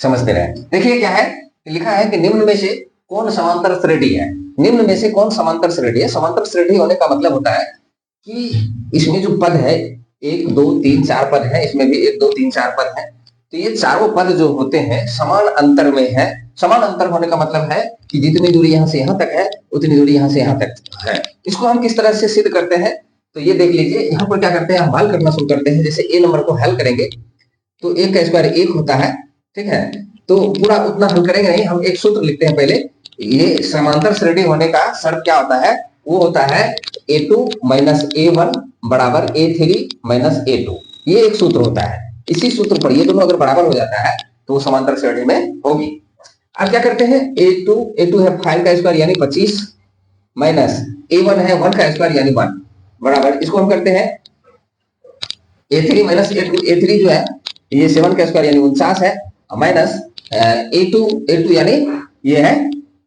समझते रहे। देखिए क्या है, लिखा है कि निम्न में से कौन समांतर श्रेणी है। निम्न में से कौन समांतर श्रेणी है। समांतर श्रेणी होने का मतलब होता है कि इसमें जो पद है 1 2 3 4 पद है, इसमें भी 1 2 3 4 पद है, तो ये चारों पद जो होते हैं समान अंतर में है। समान अंतर होने का मतलब है कि जितनी दूरी यहाँ से यहाँ तक है उतनी दूरी यहाँ से यहाँ तक है। इसको हम किस तरह से सिद्ध करते हैं, तो ये देख लीजिए। यहाँ पर क्या करते हैं, हम हल करना शुरू करते हैं। जैसे ए नंबर को हल करेंगे तो 1 का स्क्वायर 1 होता है, ठीक है। तो पूरा उतना हल करेंगे नहीं, हम एक सूत्र लिखते हैं पहले। ये समांतर श्रेणी होने का शर्त क्या होता है, वो होता है a2 माइनस a1 बराबर a3 माइनस a2। ये एक सूत्र होता है। इसी सूत्र पर ये दोनों अगर बराबर हो जाता है तो वो समांतर श्रेणी में होगी। अब क्या करते हैं, a2 है 5 का स्क्वायर यानी 25 माइनस a1 है 1 का स्क्वायर यानी 1 बराबर, इसको हम करते हैं a3 माइनस a3 जो है ये 7 का स्क्वायर यानी 49 है, माइनस a2 यानी ये है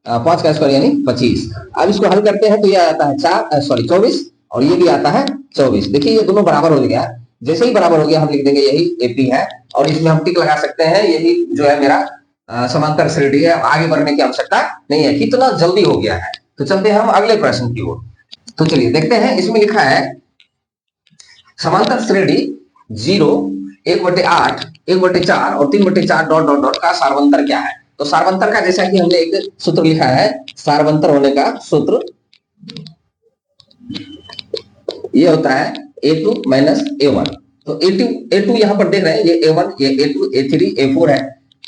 5 का स्क्वायर यानी 25। अब इसको हल करते हैं तो ये आता है 24 और ये भी आता है 24। देखिए ये दोनों बराबर हो गया। जैसे ही बराबर हो गया हम लिख देंगे यही AP है और इसमें हम टिक लगा सकते हैं, यही जो है मेरा समांतर श्रेणी है। आगे बढ़ने की आवश्यकता नहीं है, कितना जल्दी हो गया है। तो चलते हैं हम अगले प्रश्न की ओर। तो चलिए देखते हैं, इसमें लिखा है समांतर श्रेणी 0 1/8 1/4 और 3/4 डॉट डॉट डॉट का सार्वंतर क्या है। तो सार्वंतर का जैसा कि हमने एक सूत्र लिखा है, सार्वंतर होने का सूत्र ये होता है a2 माइनस a1। तो a2 यहाँ पर देख रहे हैं, ये a1 ये a2 a3 a4 है।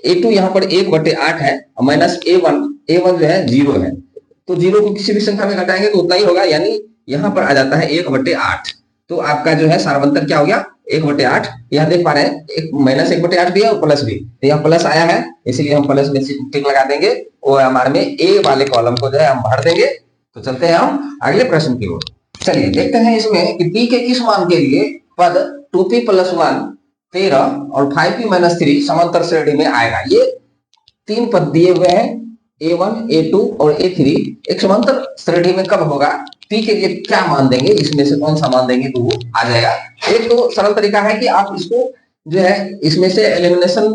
a2 यहाँ पर 1/8 है माइनस a1 जो है 0 है। तो 0 को किसी भी संख्या में घटाएंगे तो उतना ही होगा, यानी यहाँ पर आ जाता है 1/8। तो आपका जो है सार्वंतर क्या हो गया 1/8। यहाँ देख पा रहे हैं एक माइनस 1/8 भी है और प्लस भी, तो यहाँ प्लस आया है इसलिए हम प्लस में टिक लगा देंगे और हमारे में ए वाले कॉलम को जो है हम भर देंगे। तो चलते हैं हम अगले प्रश्न की ओर। चलिए देखते हैं इसमें कि p के किस मान के लिए पद 2p + 1 13 और 5p - 3 समांतर श्रेणी में आएगा। ये तीन पद दिए हुए हैं a1 a2 और a3 एक समांतर श्रेणी में कब होगा, p के लिए क्या मान देंगे, इसमें से कौन सा मान देंगे तो वो आ जाएगा। एक तो सरल तरीका है कि आप इसको जो है इसमें से एलिमिनेशन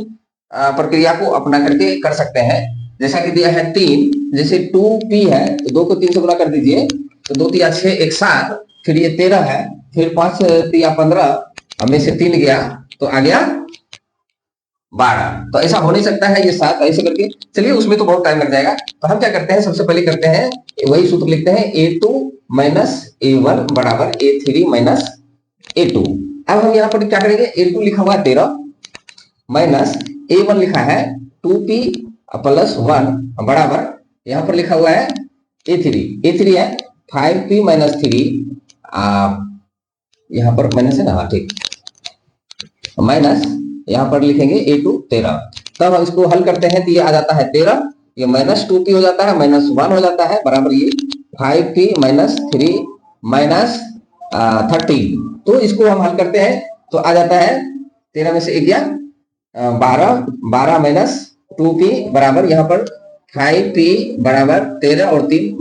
प्रक्रिया को अपना करके कर सकते हैं। जैसा कि दिया है 3, जैसे 2p है तो 2 को 3 से गुना कर दीजिए, तो 2 3 6 1 7, फिर ये 13 है, फिर 5 3 15, हमें से 3 गया तो आ गया 12। तो ऐसा हो नहीं सकता है ये 7 ऐसे करके, चलिए उसमें तो बहुत टाइम लग जाएगा। तो हम क्या करते हैं, सबसे पहले करते हैं वही सूत्र लिखते हैं a2 माइनस a1 बराबर a3 माइनस a2। अब हम यहाँ पर क्या करेंगे, a2 लिखा हुआ है 13 माइनस a1 लिखा है 2p + 1 बराबर यहाँ पर लिखा हुआ है a3 है 5p - 3, यहाँ पर माइनस है ना, ठीक, माइनस यहाँ पर लिखेंगे a2 13। तब हम इसको हल करते हैं तो ये आ जाता है 13, ये माइनस 2p हो जाता है, माइनस 1 हो जाता है बराबर ये 5p - 3 माइनस 13। तो इसको हम हल करते हैं तो आ जाता है 13 में से 1 गया 12 माइनस 2p बराबर यहाँ पर 5p बराबर 13 और 3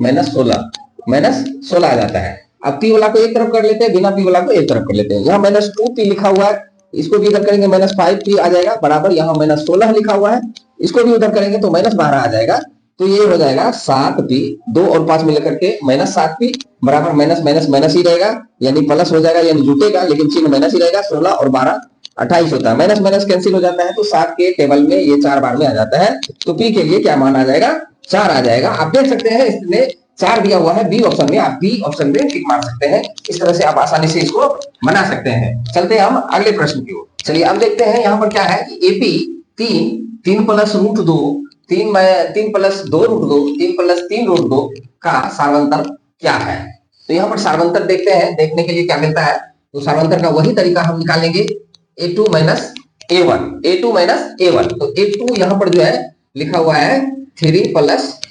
माइनस 16 आ जाता है। अब p वाला को एक तरफ कर लेते हैं, बिना p वाला को एक तरफ कर लेते हैं। यहाँ माइनस 2p लिखा हुआ है, इसको भी इधर करेंगे माइनस 5p आ जाएगा बराबर यहाँ माइनस 16 लिखा हुआ है, इसको भी उधर करेंगे तो माइनस 12 आ जाएगा। तो ये हो जाएगा 7p, 2 और 5 मिलकर के माइनस 7p बराबर माइनस माइनस माइनस ही रहेगा, यानी प्लस हो जाएगा, यानी जुटेगा लेकिन चिन्ह माइनस ही रहेगा। 16 और 12 28 होता है, माइनस माइनस कैंसिल हो जाता है, तो 7 के टेबल में ये 4 बार में आ जाता है। तो p के लिए क्या मान आ जाएगा, 4 आ जाएगा। आप देख सकते हैं इसमें 4 दिया हुआ है बी ऑप्शन में, आप बी ऑप्शन में टिक मार सकते हैं। इस तरह से आप आसानी से इसको बना सकते हैं। चलते हैं हम अगले प्रश्न की ओर। चलिए अब देखते हैं यहाँ पर क्या है कि एपी 3 + √2 3 + 2 √2 3 + 3 √2 का सार्वंतर क्या है। तो यहाँ पर सार्वंतर देखते हैं, देखने के लिए क्या मिलता है, तो सार्वंतर का वही तरीका हम निकालेंगे a2 माइनस a1। तो a2 यहाँ पर जो है लिखा हुआ है 3 +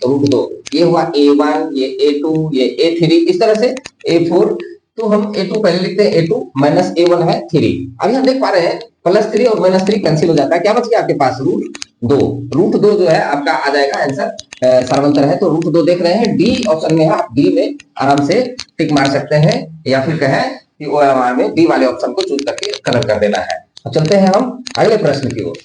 √2, ये हुआ a1, ये a2, ये a3, इस तरह से a4। तो हम a2 पहले लिखते हैं, a2 माइनस a1 है 3। अब यहाँ देख पा रहे हैं +3 और -3 कैंसिल हो जाता है, क्या बच गया आपके पास √2 जो है आपका आ जाएगा आंसर, सार्वंतर है। तो √2 देख रहे हैं डी ऑप्शन में है, आप डी में आराम से टिक मार सकते हैं, या फिर कहें कि ओएमआर में डी वाले ऑप्शन को चूज करके कलर कर देना है। अब चलते हैं हम अगले प्रश्न की ओर।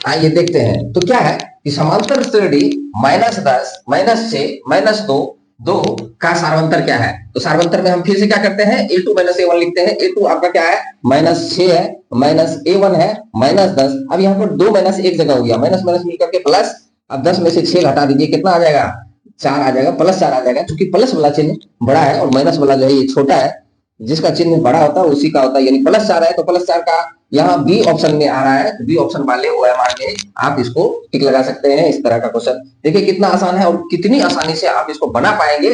आइए देखते हैं। तो क्या है कि समांतर श्रेणी -10, -6, -2, 2 का सार्वंतर क्या है? तो सार्वंतर में हम फिर से क्या करते हैं, a2 -a1 लिखते हैं। a2 आपका क्या है, -6 है, -a1 है, -10। अब यहाँ पर 2 माइनस एक जगह हो गया, माइनस माइनस मिलकर के प्लस। अब 10 में से 6 घटा दीजिए, कितना आ जाएगा, 4 आ जाएगा, +4 आ जाएगा। क्योंकि प्लस वाला चिन्ह बड़ा है और माइनस वाला जो है ये छोटा है। जिसका चिन्ह बड़ा होता है उसी का होता है, यानी +4 है तो +4 का यहाँ बी ऑप्शन में आ रहा है। बी ऑप्शन वाले OMR में आप इसको टिक लगा सकते हैं। इस तरह का क्वेश्चन देखिए कितना आसान है और कितनी आसानी से आप इसको बना पाएंगे।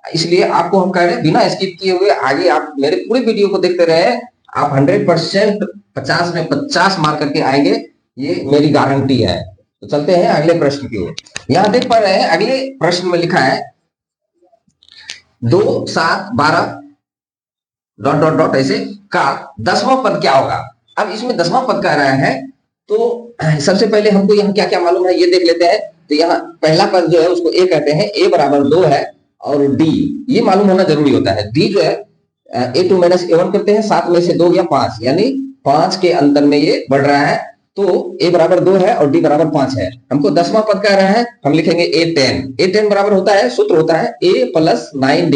इसलिए आपको हम कह रहे हैं बिना स्किप किए हुए आगे आप मेरे पूरे वीडियो को देखते रहे, आप 100% 50 में 50 मार्क करके आएंगे, ये मेरी गारंटी है। तो चलते हैं अगले प्रश्न की ओर। यहाँ देख पा रहे हैं अगले प्रश्न में लिखा है 2, 7, 12 ... ऐसे का 10वां पद क्या होगा। अब इसमें 10वां पद कह रहा है तो सबसे पहले हमको यहाँ क्या क्या मालूम है ये देख लेते हैं। तो यहाँ पहला पद जो है उसको a कहते हैं, a = 2 है और d ये मालूम होना जरूरी होता है। d जो है a2 - a1 करते हैं, 7 में से 2 गया 5, यानी 5 के अंतर में ये बढ़ रहा है। तो a = 2 है और d = 5 है। हमको 10वां पद कह रहा है, हम लिखेंगे a10। a10 बराबर होता है, सूत्र होता है a + 9d,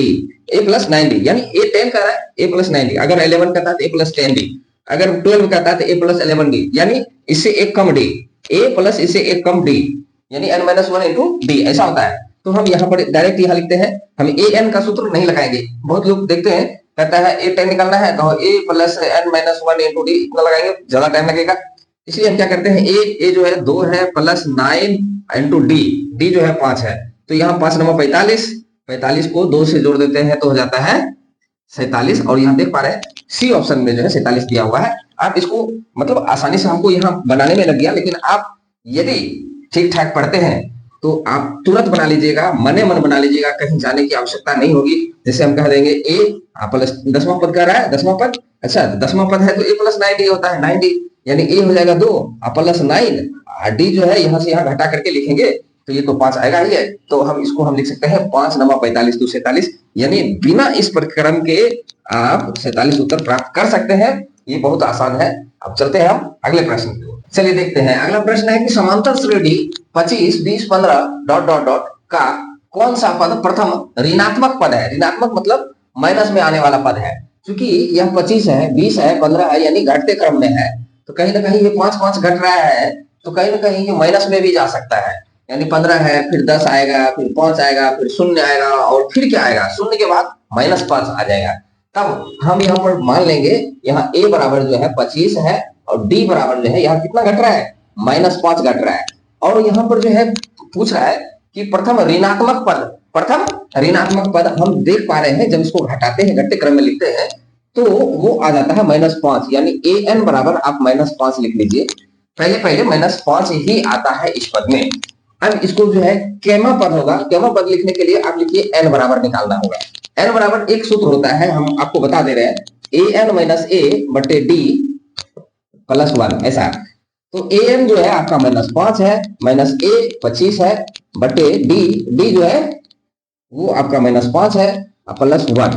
a + 9d, यानी a10 कह रहा है a + 9d। अगर 11 कहता है तो a + 10d, अगर 12 कहता है तो a + 11d, यानी इससे एक कम d, a + इससे एक कम d, यानी n - 1 × d ऐसा होता है। तो हम यहाँ पर डायरेक्ट यहाँ लिखते हैं, हम an का सूत्र नहीं लगाएंगे। बहुत लोग देखते हैं कहता है a10 निकालना है तो a + n - 1 × d इतना लगाएंगे, ज्यादा टाइम लगेगा। इसलिए हम क्या करते हैं, a जो है 2 है + 9 × d जो है 5 है। तो यहाँ 5 × 45, 45 को 2 से जोड़ देते हैं तो हो जाता है 47। और यहाँ देख पा रहे हैं सी ऑप्शन में जो है 47 दिया हुआ है। आप इसको मतलब आसानी से हमको यहाँ बनाने में लग गया, लेकिन आप यदि ठीक ठाक पढ़ते हैं तो आप तुरंत बना लीजिएगा, मने मन बना लीजिएगा, कहीं जाने की आवश्यकता नहीं होगी। जैसे हम कह देंगे a + 10वां पद कह रहा है, 10वां पद, अच्छा 10वां पद है तो a + 9d होता है, 9d, यानी a हो जाएगा 2 + 9 d जो है यहाँ से यहाँ घटा करके लिखेंगे तो ये तो 5 आएगा ही है। तो हम इसको हम लिख सकते हैं 5 × 45 तो 47, यानी बिना इस प्रक्रम के आप 47 उत्तर प्राप्त कर सकते हैं। ये बहुत आसान है। अब चलते हैं हम अगले प्रश्न की ओर। चलिए देखते हैं अगला प्रश्न है कि समांतर श्रेणी 25, 20, 15 ... का कौन सा पद प्रथम ऋणात्मक पद है। ऋणात्मक मतलब माइनस में आने वाला पद है। क्योंकि यह 25 है, 20 है, 15 है, यानी घटते क्रम में है, तो कहीं ना कहीं ये 5 घट रहा है, तो कहीं ना कहीं ये माइनस में भी जा सकता है। यानी 15 है, फिर 10 आएगा, फिर 5 आएगा, फिर 0 आएगा और फिर क्या आएगा, 0 के बाद -5 आ जाएगा। तब हम यहाँ पर मान लेंगे यहाँ a बराबर जो है 25 है और d बराबर जो है यहाँ कितना घट रहा है, -5 घट रहा है। और यहाँ पर जो है पूछ रहा है कि प्रथम ऋणात्मक पद हम देख पा रहे हैं, जब इसको घटाते हैं, घटते क्रम में लिखते हैं तो वो आ जाता है -5, यानी an बराबर आप -5 लिख लीजिए। पहले -5 ही आता है इस पद में। अब इसको जो है कैमा पद होगा, कैमा पद लिखने के लिए आप लिखिए n बराबर निकालना होगा। n बराबर एक सूत्र होता है, हम आपको बता दे रहे हैं, an - a / d + 1 ऐसा। तो an जो है आपका -5 है, -a 25 है बटे d जो है वो आपका -5 है +1।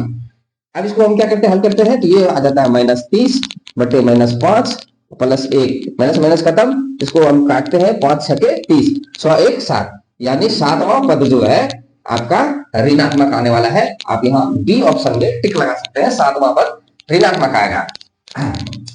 अब इसको हम क्या करते हैं, हल करते हैं तो ये आ जाता है -30 बटे -5 +1, माइनस खत्म, इसको हम काटते हैं 5 × 6 = 30, 100 1 7, यानी 7वां पद जो है आपका ऋणात्मक आने वाला है। आप यहाँ बी ऑप्शन में टिक लगा सकते हैं, 7वां पद ऋणात्मक आएगा।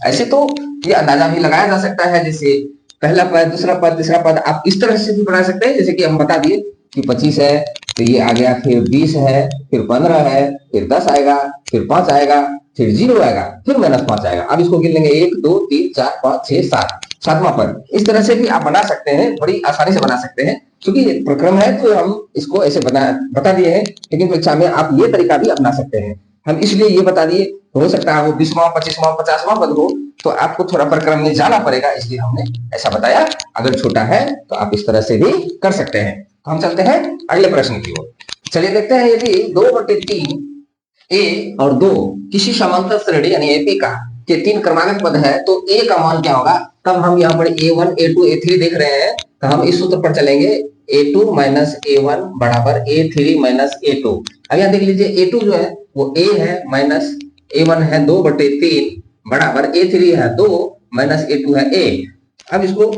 ऐसे तो ये अंदाजा भी लगाया जा सकता है, जैसे पहला पद, दूसरा पद, तीसरा पद आप इस तरह से भी बना सकते हैं। जैसे कि हम बता दिए कि 25 है तो ये आ गया, फिर 20 है, फिर 15 है, फिर 10 आएगा, फिर 5 आएगा, फिर 0 आएगा, फिर -5 आएगा। अब इसको गिन लेंगे 1 2 3 4 5 6 7, 7वां पद। इस तरह से भी आप बना सकते हैं, बड़ी आसानी से बना सकते हैं। क्योंकि ये प्रक्रम है तो हम इसको ऐसे बता दिए हैं, लेकिन परीक्षा में आप ये तरीका भी अपना सकते हैं। हम इसलिए ये बता दिए, हो सकता है वो 20वां 25वां 50वां पद हो तो आपको थोड़ा प्रक्रम में जाना पड़ेगा, इसलिए हमने ऐसा बताया। अगर छोटा है तो आप इस तरह से भी कर सकते हैं। तो हम चलते हैं अगले प्रश्न की ओर। चलिए देखते हैं, यदि 2/3 a और 2 किसी समांतर श्रेणी यानी एपी का के 3 क्रमागत पद है तो a का मान क्या होगा। तब हम यहाँ पर a1 a2 a3 देख रहे हैं, तो हम इस सूत्र पर चलेंगे, a2 - a1 = a3 - a2। अब यहाँ देख लीजिए a2 जो है वो a है, -a1 है 2/3 बराबर a3 है 2 - a2 है a। अब इसको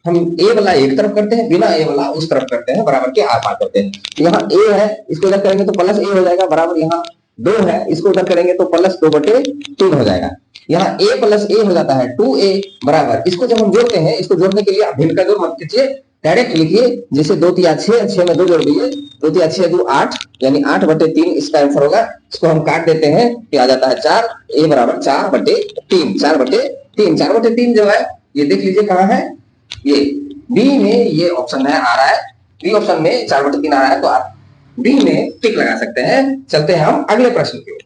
हम ए वाला एक तरफ करते हैं, बिना ए वाला उस तरफ करते हैं, बराबर के आर पार करते हैं। यहाँ ए है, इसको इधर करेंगे तो प्लस ए हो जाएगा, बराबर यहाँ 2 है, इसको उधर करेंगे तो प्लस 2/3 हो जाएगा। यहाँ a प्लस ए हो जाता है 2a, बराबर इसको जब हम जोड़ते हैं, इसको जोड़ने के लिए आप भिन्न का जोड़ मत कीजिए, डायरेक्ट लिखिए, जैसे 2 3 6, 6 में 2 जोड़ दीजिए, 2 3 6 2 8, यानी 8/3 इसका आंसर होगा। इसको हम काट देते हैं, क्या आ जाता है 4, a बराबर 4/3, 4/3, 4/3 जो है ये देख लीजिए कहाँ है, ये बी में ये ऑप्शन है आ रहा है, बी ऑप्शन में 4/3 आ रहा है, तो आप बी में टिक लगा सकते हैं। चलते हैं हम अगले प्रश्न की ओर।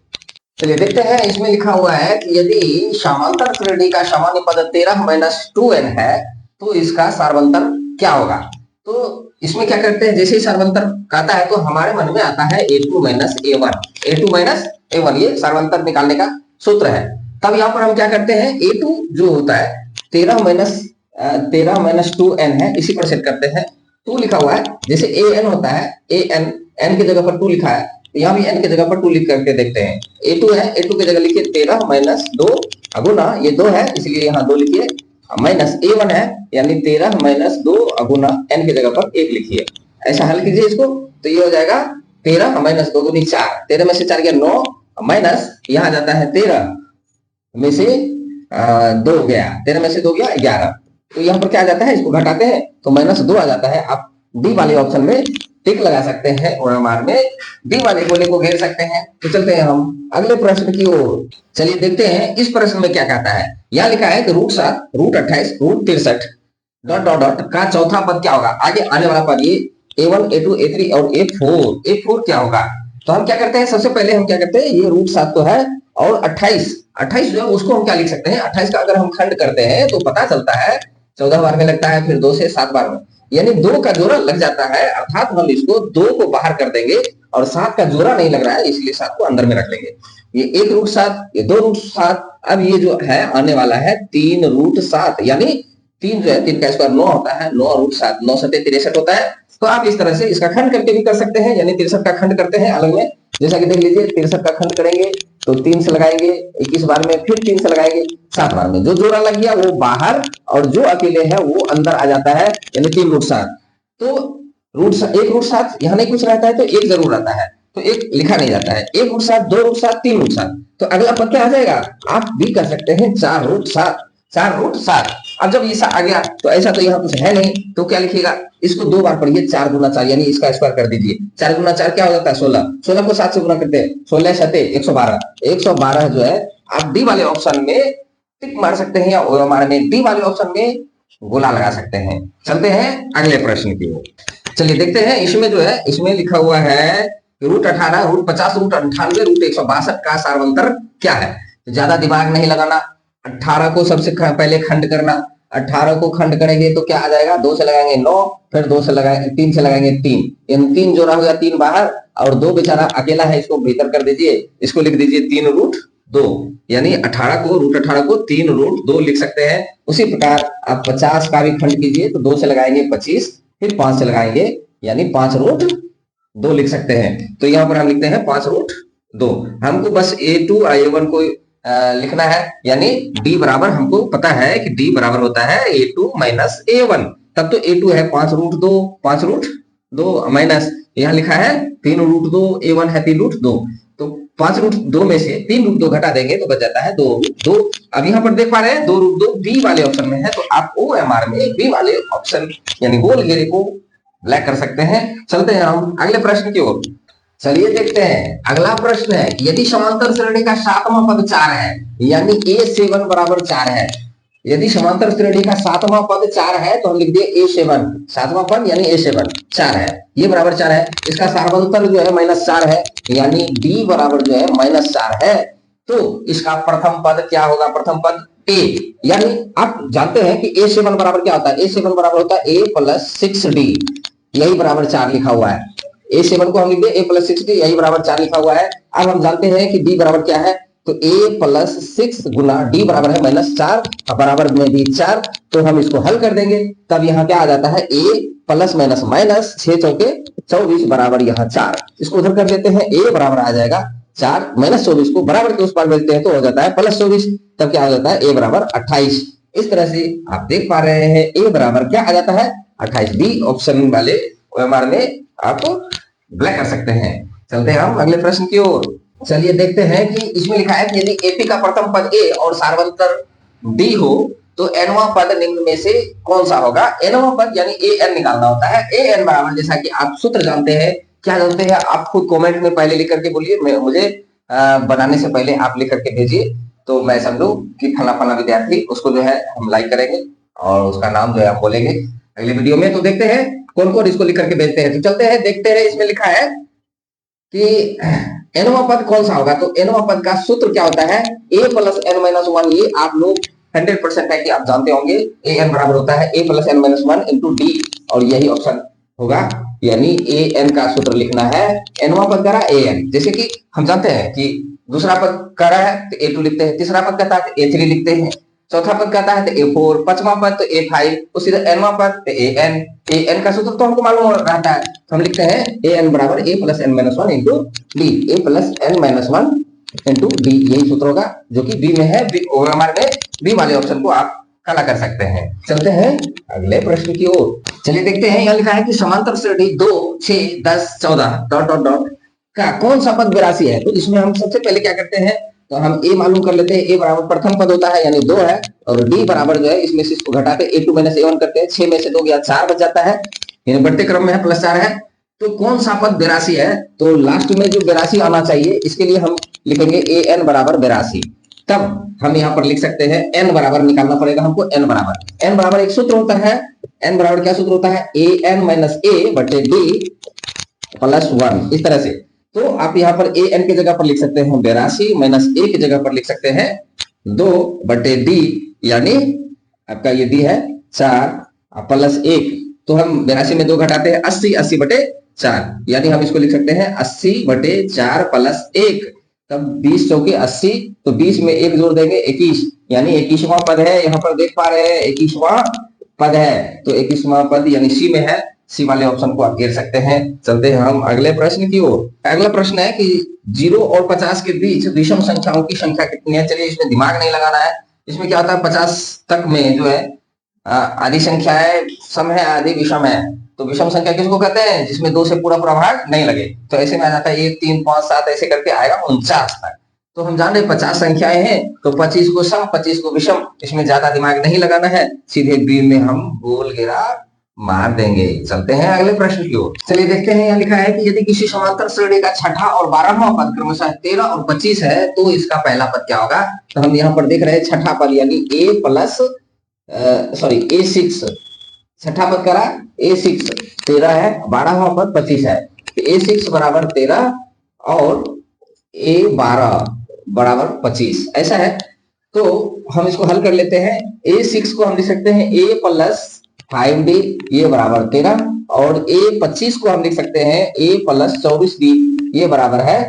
चलिए देखते हैं, इसमें लिखा हुआ है कि यदि समांतर श्रेणी का सामान्य पद 13 - 2n है तो इसका सार्वंतर क्या होगा। तो इसमें क्या करते हैं, जैसे ही सार्वंतर कहता है तो हमारे मन में आता है a2 - a1, a2 - a1, ये सार्वंतर निकालने का सूत्र है। तब यहाँ पर हम क्या करते हैं, a2 जो होता है 13 - 2n है, इसी पर सेट करते हैं। 2 लिखा हुआ है, जैसे an होता है, n की जगह पर 2 लिखा है, यहाँ भी n की जगह पर 2 लिख करके देखते हैं। a2 है, a2 की जगह लिखिए 13 - 2 अगुना, ये 2 है इसलिए यहाँ 2 लिखिए, माइनस a1 है, यानी 13 - 2 अगुना n की जगह पर 1 लिखिए। ऐसा हल कीजिए इसको, तो ये हो जाएगा 13 - 2 दूनी 4, 13 में से 4 गया 9, माइनस यहाँ जाता है 13 में से 2 गया, 13 में से 2 गया 11, तो यहाँ पर क्या आ जाता है, इसको घटाते हैं तो -2 आ जाता है। आप डी वाले ऑप्शन में टिक लगा सकते हैं, ओएमआर में डी वाले गोले को घेर सकते हैं। तो चलते हैं हम अगले प्रश्न की ओर। चलिए देखते हैं इस प्रश्न में क्या कहता है। यहाँ लिखा है कि √7, √28, √63 डॉट डॉट डॉट का चौथा पद क्या होगा। आगे आने वाला पद ये a1, a2, a3 और a4 क्या होगा। तो हम क्या करते हैं, सबसे पहले हम क्या करते हैं, ये √7 तो है और 28 जो है उसको हम क्या लिख सकते हैं, 28 का अगर हम खंड करते हैं तो पता चलता है 14 बार में लगता है, फिर 2 से 7 बार में, यानी 2 का जोड़ा लग जाता है, अर्थात हम इसको 2 को बाहर कर देंगे और 7 का जोड़ा नहीं लग रहा है, इसलिए 7 को अंदर में रख लेंगे। ये 1 √7, ये 2 √7, अब ये जो है आने वाला है 3 √7, यानी 3 जो है 3 का स्क्वायर 9 होता है, 9 √7, 9 7 63 होता है। तो आप इस तरह से इसका खंड करके भी कर सकते हैं, यानी 63 का खंड करते हैं अलग में, जैसा कि देख लीजिए 63 का खंड करेंगे तो 3 से लगाएंगे 21 बार में, फिर 3 से लगाएंगे 7 बार में, जो जोड़ा लग गया वो बाहर और जो अकेले है वो अंदर आ जाता है, यानी 3 √7। तो 1 √7 यहाँ नहीं कुछ रहता है तो 1 जरूर रहता है, तो 1 लिखा नहीं जाता है। 1 √7, 2 √7, 3 √7, तो अगला पद क्या आ जाएगा, आप भी कर सकते हैं 4 √7, 4 √7। अब जब ये आ गया तो ऐसा तो यहाँ कुछ है नहीं, तो क्या लिखिएगा, इसको 2 बार पढ़िए, 4 गुना 4, यानी इसका स्क्वायर कर दीजिए। 4 गुना 4 क्या हो जाता है 16, 16 को 7 से गुना करते हैं, 16 7 112, 112 जो है आप डी वाले ऑप्शन में टिक मार सकते हैं, या ओएमआर में डी वाले ऑप्शन में गोला लगा सकते हैं। चलते हैं अगले प्रश्न की ओर। चलिए देखते हैं, इसमें जो है इसमें लिखा हुआ है √18, √50, √98, √162 का सार्वंतर क्या है। तो ज्यादा दिमाग नहीं लगाना, 18 को सबसे पहले खंड करना, 18 को खंड करेंगे तो क्या आ जाएगा, 2 से लगाएंगे 9, फिर 2 से लगाएंगे 3 से लगाएंगे 3, यानी 3 जोड़ा हो गया 3 बाहर और 2 बेचारा अकेला है, इसको भीतर कर दीजिए, इसको लिख दीजिए 3 √2, यानी 18 को √18 को 3 √2 लिख सकते हैं। उसी प्रकार आप 50 का भी खंड कीजिए तो 2 से लगाएंगे 25, फिर 5 से लगाएंगे, यानी 5 √2 लिख सकते हैं। तो यहाँ पर हम लिखते हैं 5 √2। हमको बस a2 और a1 को लिखना है, यानी d बराबर हमको पता है कि d बराबर होता है a2 - a1, तब तो a2 है 5 √2, 5 √2 माइनस यहाँ लिखा है 3 √2, a1 है 3 √2, तो 5 √2 में से 3 √2 घटा देंगे तो बच जाता है 2 √2। अब यहाँ पर देख पा रहे हैं 2 √2 बी वाले ऑप्शन में है, तो आप ओएमआर में बी वाले ऑप्शन यानी गोल घेरे को ब्लैक कर सकते हैं। चलते हैं हम अगले प्रश्न की ओर। चलिए देखते हैं, अगला प्रश्न है, यदि समांतर श्रेणी का 7वां पद 4 है, यानी a7 बराबर 4 है। यदि समांतर श्रेणी का 7वां पद 4 है तो हम लिख दिए a7, 7वां पद यानी a7 4 है, ये बराबर 4 है, इसका सार्वंतर जो है -4 है, यानी d बराबर जो है -4 है। तो इसका प्रथम पद क्या होगा, प्रथम पद a, यानी आप जानते हैं कि a7 बराबर क्या होता है, a7 बराबर होता है a + 6d, यही बराबर 4 लिखा हुआ है। a7 को हम लिख दे a + 6d, यही बराबर 4 लिखा हुआ है। अब हम जानते हैं कि d बराबर क्या है, तो a + 6 गुना d बराबर है -4, बराबर में भी 4, तो हम इसको हल कर देंगे, तब यहाँ क्या आ जाता है a प्लस माइनस माइनस 6 चौके 24 बराबर यहाँ 4, इसको उधर कर देते हैं, a बराबर आ जाएगा 4 - 24 को बराबर के उस पार भेजते हैं तो हो जाता है +24, तब क्या हो जाता है a बराबर 28। इस तरह से आप देख पा रहे हैं ए बराबर क्या आ जाता है 28। बी ऑप्शन वाले ओएमआर में आप ब्लैक कर सकते हैं। चलते हैं हम अगले प्रश्न की ओर। चलिए देखते हैं कि इसमें लिखा है कि यदि एपी का प्रथम पद ए और सार्वंतर डी हो तो एनवा पद निम्न में से कौन सा होगा। एनवा पद यानी ए एन निकालना होता है। ए एन बराबर जैसा कि आप सूत्र जानते हैं, क्या जानते हैं आप खुद कमेंट में पहले लिख करके बोलिए, मुझे बनाने से पहले आप लिख करके भेजिए, तो मैं समझू कि फला फला विद्यार्थी, उसको जो है हम लाइक करेंगे और उसका नाम जो है आप बोलेंगे अगले वीडियो में। तो देखते हैं कौन कौन इसको लिख करके भेजते हैं। तो चलते हैं देखते हैं। इसमें लिखा है कि एनवा पद कौन सा होगा। तो एनवा पद का सूत्र क्या होता है, a plus n minus one. ये आप लोग 100% है कि आप जानते होंगे। ए एन बराबर होता है a plus n minus one into d, और यही ऑप्शन होगा, यानी ए एन का सूत्र लिखना है। एनवा पद करा ए एन, जैसे कि हम जानते हैं कि दूसरा पद कर रहा है तो ए टू लिखते हैं, तीसरा पद कहता है तो ए थ्री लिखते हैं, चौथा पद कहता है तो ए फोर, पांचवा पद तो ए फाइव, उसी तरह एनवा पद तो ए एन। ए एन का सूत्र तो हमको मालूम रहता है, तो हम लिखते हैं ए एन बराबर a plus n minus one into d. A plus n minus one into d, यही सूत्र होगा जो कि बी में है। ओएमआर में बी वाले ऑप्शन को आप काला कर सकते हैं। चलते हैं अगले प्रश्न की ओर। चलिए देखते हैं। यहाँ लिखा है कि समांतर श्रेणी 2, 6, 10, 14 डॉट डॉट डॉट का कौन सा पद 82 है। तो इसमें हम सबसे पहले क्या करते हैं, तो हम ए मालूम कर लेते हैं। ए बराबर प्रथम पद होता है यानी 2 है, और डी बराबर जो है इसमें से इसको घटाते a2 माइनस a1 करते हैं। 6 में से 2 गया 4 बच जाता है, यानी बढ़ते क्रम में है, प्लस 4 है। तो कौन सा पद 82 है, तो लास्ट में जो 82 आना चाहिए, इसके लिए हम लिखेंगे ए एन बराबर 82। तब हम यहाँ पर लिख सकते हैं एन बराबर निकालना पड़ेगा हमको। एन बराबर एक सूत्र होता है। एन बराबर क्या सूत्र होता है, ए एन माइनस ए बटे डी प्लस 1, इस तरह से। तो आप यहाँ पर ए एन की जगह पर लिख सकते हैं 82 माइनस ए की जगह पर लिख सकते हैं 2 बटे डी, यानी आपका ये डी है 4 प्लस 1। तो हम 82 में 2 घटाते हैं 80, 80 बटे 4, यानी हम इसको लिख सकते हैं 80 बटे 4 प्लस 1। तब 20 चौके 80, तो 20 में 1 जोड़ देंगे 21, यानी 21वां पद है। यहाँ पर देख पा रहे हैं 21वां पद है, तो 21वां पद यानी सी में है। सी वाले ऑप्शन को आप घेर सकते हैं। चलते हैं हम अगले प्रश्न की ओर। अगला प्रश्न है कि 0 और 50 के बीच विषम संख्याओं की संख्या कितनी है। चलिए इसमें दिमाग नहीं लगाना है। इसमें क्या होता है 50 तक में जो है आधी संख्या है, सम है, आधी विषम है। तो विषम संख्या किसको कहते हैं, जिसमें 2 से पूरा पूरा भाग नहीं लगे। तो ऐसे में आ जाता है 1, 3, 5, 7 ऐसे करके आएगा 49 तक। तो हम जान रहे 50 संख्याएं हैं, तो 25 को सम 25 को विषम, इसमें ज्यादा दिमाग नहीं लगाना है, सीधे बी में हम गोल घेरा मार देंगे। चलते हैं अगले प्रश्न की ओर। चलिए देखते हैं। यहाँ लिखा है कि यदि किसी समांतर श्रेणी का छठा और 12वां पद क्रमशः 13 और 25 है तो इसका पहला पद क्या होगा। तो हम यहाँ पर देख रहे हैं छठा पद यानी ए प्लस A6, छठा पद करा A6 13 है, 12वां पद 25 है। तो A6 बराबर 13 और A12 बराबर 25, ऐसा है। तो हम इसको हल कर लेते हैं। A6 को हम लिख सकते हैं A प्लस 5D, ये बराबर 13, और A25 को हम लिख सकते हैं A प्लस 24D, ये बराबर है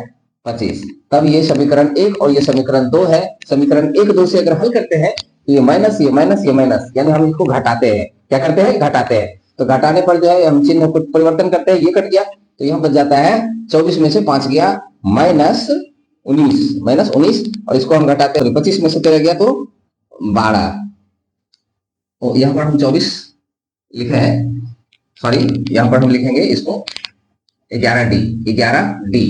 25। तब ये समीकरण 1 और ये समीकरण 2 है। समीकरण 1, 2 से अगर हल करते हैं, ये माइनस, ये माइनस, ये माइनस, यानी हम इसको घटाते हैं। क्या करते हैं, घटाते हैं। तो घटाने पर जो है हम चिन्ह को परिवर्तन करते हैं, ये कट गया, तो यहाँ बच जाता है 24 में से 5 गया माइनस 19, और इसको हम घटाते हैं 25 में से 13 गया तो 12, तो यहाँ पर हम 24 लिखे हैं, सॉरी यहाँ पर हम लिखेंगे इसको 11D।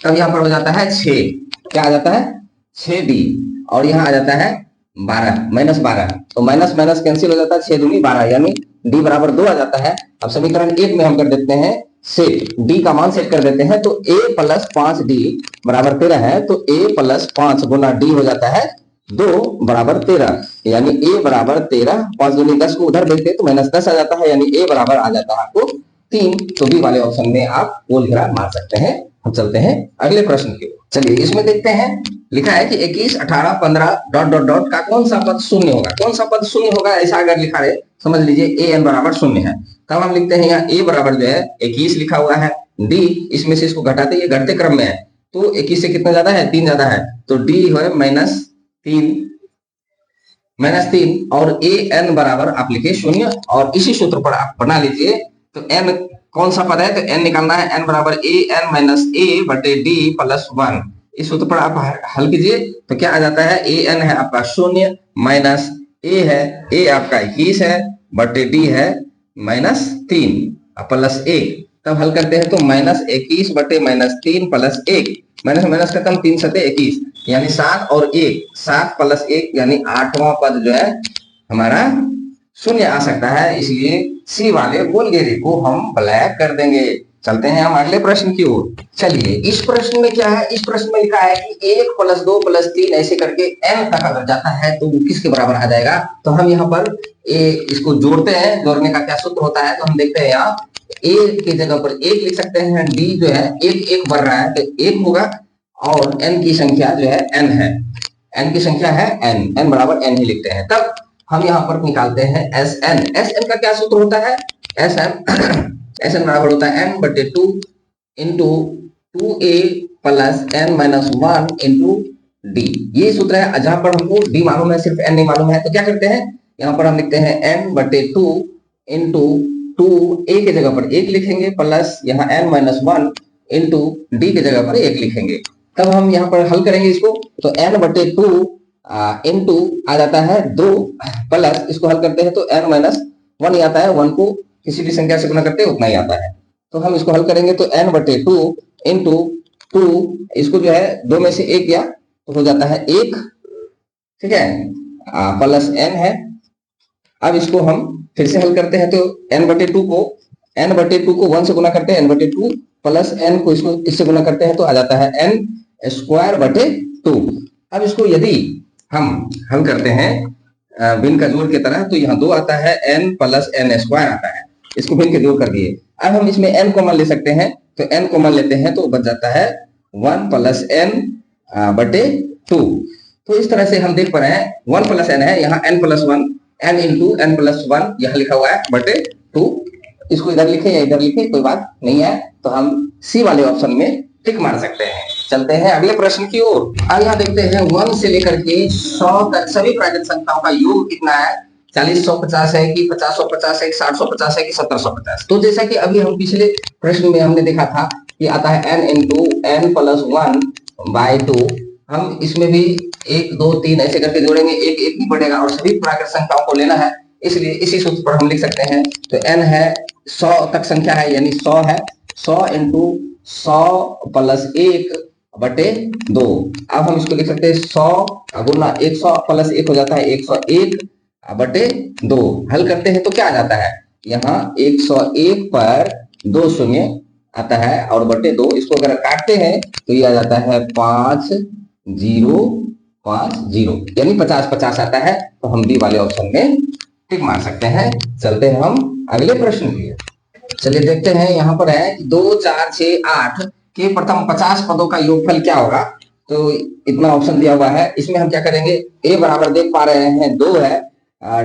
तब यहाँ पर हो जाता है 6, क्या आ जाता है 6D, और यहाँ आ जाता है 12 माइनस 12, तो माइनस माइनस कैंसिल हो जाता है, 6 दूनी 12, यानी D बराबर 2 आ जाता है। अब समीकरण 1 में हम कर देते हैं सेट, D का मान सेट कर देते हैं, तो A प्लस 5D बराबर 13 है, तो A प्लस 5 गुना D हो जाता है 2 बराबर 13, यानी A बराबर 13, 5 दूनी 10 को उधर भेजते हैं तो माइनस 10 आ जाता है, यानी A बराबर आ जाता है आपको 3। तो बी वाले ऑप्शन में आप गोल घेरा मार सकते हैं। हम चलते हैं अगले प्रश्न की ओर। चलिए इसमें देखते हैं, लिखा है कि 21, 18, 15 डॉट डॉट डॉट का कौन सा पद शून्य होगा। कौन सा पद शून्य होगा, ऐसा अगर लिखा है समझ लीजिए an बराबर 0 है, तब हम लिखते हैं यहाँ a बराबर जो है 21 लिखा हुआ है, d इसमें से इसको घटाते, ये घटते क्रम में है, तो 21 से कितना ज्यादा है, 3 ज्यादा है, तो d है -3 और an बराबर आप लिखे 0, और इसी सूत्र पर आप बना लीजिए। तो n कौन सा पद है, तो n निकालना है, n बराबर an माइनस a बटे d प्लस 1। इस सूत्र पर आप हल कीजिए तो क्या आ जाता है, an है आपका 0 माइनस ए है, ए आपका 21 है बटे डी है -3 प्लस 1। तब हल करते हैं तो -21 बटे -3 प्लस 1, माइनस माइनस खत्म, 3 सते 21 यानी 7 और 1, 7 प्लस 1 यानी 8वां पद जो है हमारा शून्य आ सकता है, इसलिए सी वाले गोल घेरे को हम ब्लैक कर देंगे। चलते हैं हम अगले प्रश्न की ओर। चलिए इस प्रश्न में क्या है, इस प्रश्न में लिखा है कि 1 प्लस 2 प्लस 3 ऐसे करके n तक अगर जाता है तो वो किसके बराबर आ जाएगा। तो हम यहाँ पर इसको जोड़ते हैं, जोड़ने का क्या सूत्र होता है तो हम देखते हैं यहाँ a की जगह पर 1 लिख सकते हैं, d जो है 1 1 बढ़ रहा है तो 1 होगा और n की संख्या जो है n है, n की संख्या है n बराबर n ही लिखते हैं। तब हम यहाँ पर निकालते हैं Sn का क्या सूत्र होता है, Sn बराबर होता है n बटे 2 into 2a plus n minus 1 into D. ये सूत्र है। जहां पर हमको d मालूम है, सिर्फ n नहीं मालूम है, तो क्या करते हैं यहाँ पर हम लिखते हैं n बटे 2 इंटू 2 a के जगह पर 1 लिखेंगे प्लस यहाँ n माइनस 1 इंटू डी के जगह पर 1 लिखेंगे। तब हम यहाँ पर हल करेंगे इसको, तो n बटे 2 इंटू आ जाता है 2 प्लस इसको हल करते हैं तो n माइनस 1 ही आता है, 1 को किसी भी संख्या से गुना करते हैं उतना ही आता है। तो हम इसको हल करेंगे तो n बटे 2 इंटू 2, इसको जो है 2 में से 1 गया तो हो जाता है 1, ठीक है, प्लस n है। अब इसको हम फिर से हल करते हैं तो n बटे 2 को 1 से गुना करते हैं, n बटे 2 प्लस n को इसको इससे गुना करते हैं तो आ जाता है n स्क्वायर बटे 2। अब इसको यदि हम हल करते हैं भिन्न का जोड़ की तरह तो यहाँ 2 आता है, n प्लस n स्क्वायर आता है, इसको भिन्न के जोड़ कर दिए। अब हम इसमें n कॉमन ले सकते हैं तो n कॉमन लेते हैं तो बच जाता है 1 प्लस n बटे 2। तो इस तरह से हम देख पा रहे हैं 1 प्लस n है, यहाँ n plus 1, n into n plus 1 यहाँ लिखा हुआ है बटे 2। इसको इधर लिखे या इधर लिखे कोई बात नहीं है, तो हम सी वाले ऑप्शन में टिक मार सकते हैं। चलते हैं अगले प्रश्न की ओर। अब यहाँ देखते हैं 1 से लेकर के 100 तक सभी प्राकृतिक संख्याओं का योग कितना है, 40-150 है कि 50-150 है कि 60-150 है कि 70-150। तो जैसा कि अभी हम पिछले प्रश्न में हमने देखा था कि आता है n into n plus 1 by 2, हम इसमें भी 1 2 3 ऐसे करके जोड़ेंगे, एक एक ही बढ़ेगा और सभी प्राकृतिक संख्याओं को लेना है, इसलिए इसी सूत्र पर हम लिख सकते हैं। तो n है 100 तक संख्या है यानी 100 है, 100 इंटू 100 प्लस 1 बटे 2। अब हम इसको लिख सकते हैं 100 गुना 100 प्लस 1 हो जाता है 101 बटे 2। हल करते हैं तो क्या आ जाता है, यहाँ 101 पर 2 शून्य आता है और बटे 2, इसको अगर काटते हैं तो ये आ जाता है 5050 यानी 50-50 आता है। तो हम डी वाले ऑप्शन में टिक मार सकते हैं। चलते हैं हम अगले प्रश्न की। चलिए देखते हैं, यहाँ पर है 2 4 6 8 के प्रथम 50 पदों का योगफल क्या होगा। तो इतना ऑप्शन दिया हुआ है, इसमें हम क्या करेंगे, a बराबर देख पा रहे हैं 2 है,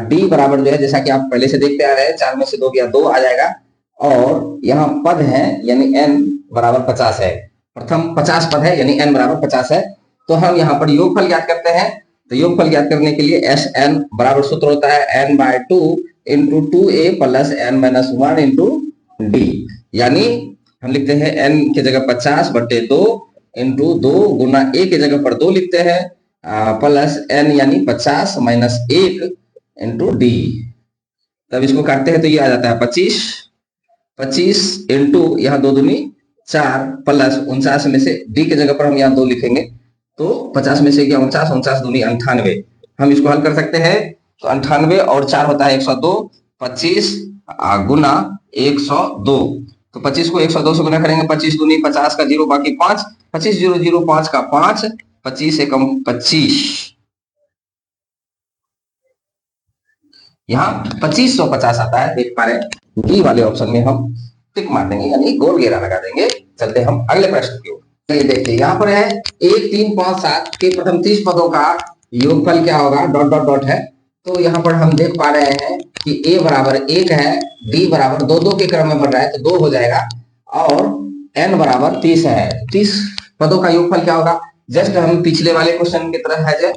d बराबर जो है जैसा कि आप पहले से देखते आ रहे हैं 4 में से 2 गया 2 आ जाएगा, और यहाँ पद है यानी n बराबर 50 है, प्रथम 50 पद है यानी n बराबर 50 है। तो हम यहाँ पर योगफल ज्ञात करते हैं, तो योगफल ज्ञात करने के लिए Sn बराबर सूत्र होता है n by 2 into 2a plus n minus 1 into d, यानी हम लिखते हैं n की जगह 50 बटे 2 इंटू 2 गुना a की जगह पर 2 लिखते हैं प्लस n यानी 50 माइनस 1 इंटू डी। तब इसको काटते हैं तो ये आ जाता है 25 इंटू यहाँ 2 दूनी 4 प्लस 49 में से डी की जगह पर हम यहाँ 2 लिखेंगे तो 50 में से क्या 49, 49 दूनी 98। हम इसको हल कर सकते हैं तो 98 और 4 होता है 102, 25 गुना 102, तो 25 को 102 से गुना करेंगे, 25 दूनी 50 का 0 बाकी 5, 25 0 0 5 का 5, 25 से कम 25, यहाँ 2550 आता है, देख पा रहे डी वाले ऑप्शन में हम टिक मार देंगे यानी गोल घेरा लगा देंगे। चलते हम अगले प्रश्न की ओर। चलिए देखते हैं, यहाँ पर है 1 3 5 7 के प्रथम 30 पदों का योगफल क्या होगा, डॉट डॉट डॉट है। तो यहाँ पर हम देख पा रहे हैं कि a बराबर 1 है, d बराबर 2 के क्रम में बढ़ रहा है तो 2 हो जाएगा, और n बराबर 30 है। 30 पदों का योगफल क्या होगा, जस्ट हम पिछले वाले क्वेश्चन की तरह है जो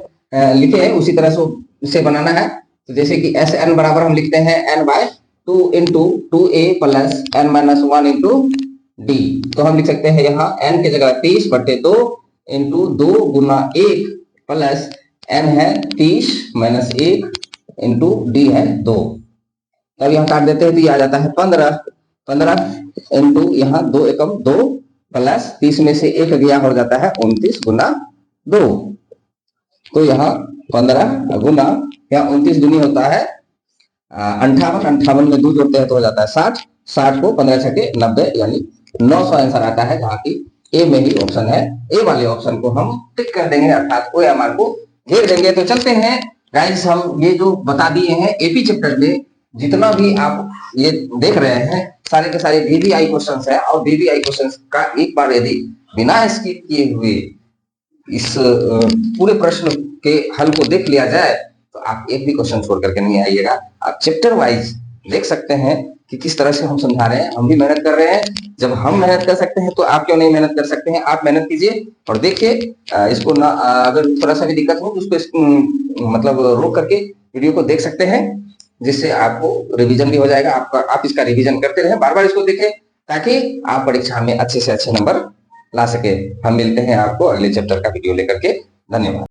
लिखे हैं उसी तरह से उसे बनाना है। तो जैसे कि Sn बराबर हम लिखते हैं n by 2 into 2a plus n minus 1 into d. तो हम लिख सकते हैं यहाँ n की जगह 30 बटे 2 इंटू 2 गुना 1 प्लस n है 30 माइनस 1 इंटू डी है 2, तब यहाँ काट देते हैं तो ये आ जाता है 15। 15 इंटू यहाँ 2 एकम 2 प्लस 30 में से 1 गया, हो जाता है 29 गुना 2। तो यहाँ 15 गुना, यहाँ 29 दूनी होता है 58, 58 में 2 जोड़ते हैं तो हो जाता है 60, 60 को 15 छके 90, यानी 900 आंसर आता है, जहाँ की ए में ही ऑप्शन है। ए वाले ऑप्शन को हम टिक कर देंगे, अर्थात OMR को घेर देंगे। तो चलते हैं गाइस, हम ये जो बता दिए हैं एपी चैप्टर में जितना भी आप ये देख रहे हैं सारे के सारे VVI क्वेश्चंस है, और VVI क्वेश्चंस का एक बार यदि बिना स्किप किए हुए इस पूरे प्रश्न के हल को देख लिया जाए तो आप एक भी क्वेश्चन छोड़ करके नहीं आइएगा। आप चैप्टर वाइज देख सकते हैं कि किस तरह से हम समझा रहे हैं, हम भी मेहनत कर रहे हैं। जब हम मेहनत कर सकते हैं तो आप क्यों नहीं मेहनत कर सकते हैं? आप मेहनत कीजिए और देखिए, इसको ना अगर थोड़ा सा भी दिक्कत हो तो उसको मतलब रोक करके वीडियो को देख सकते हैं, जिससे आपको रिवीजन भी हो जाएगा। आप इसका रिवीजन करते रहे, बार बार इसको देखें, ताकि आप परीक्षा में अच्छे से अच्छे नंबर ला सके। हम मिलते हैं आपको अगले चैप्टर का वीडियो लेकर के। धन्यवाद।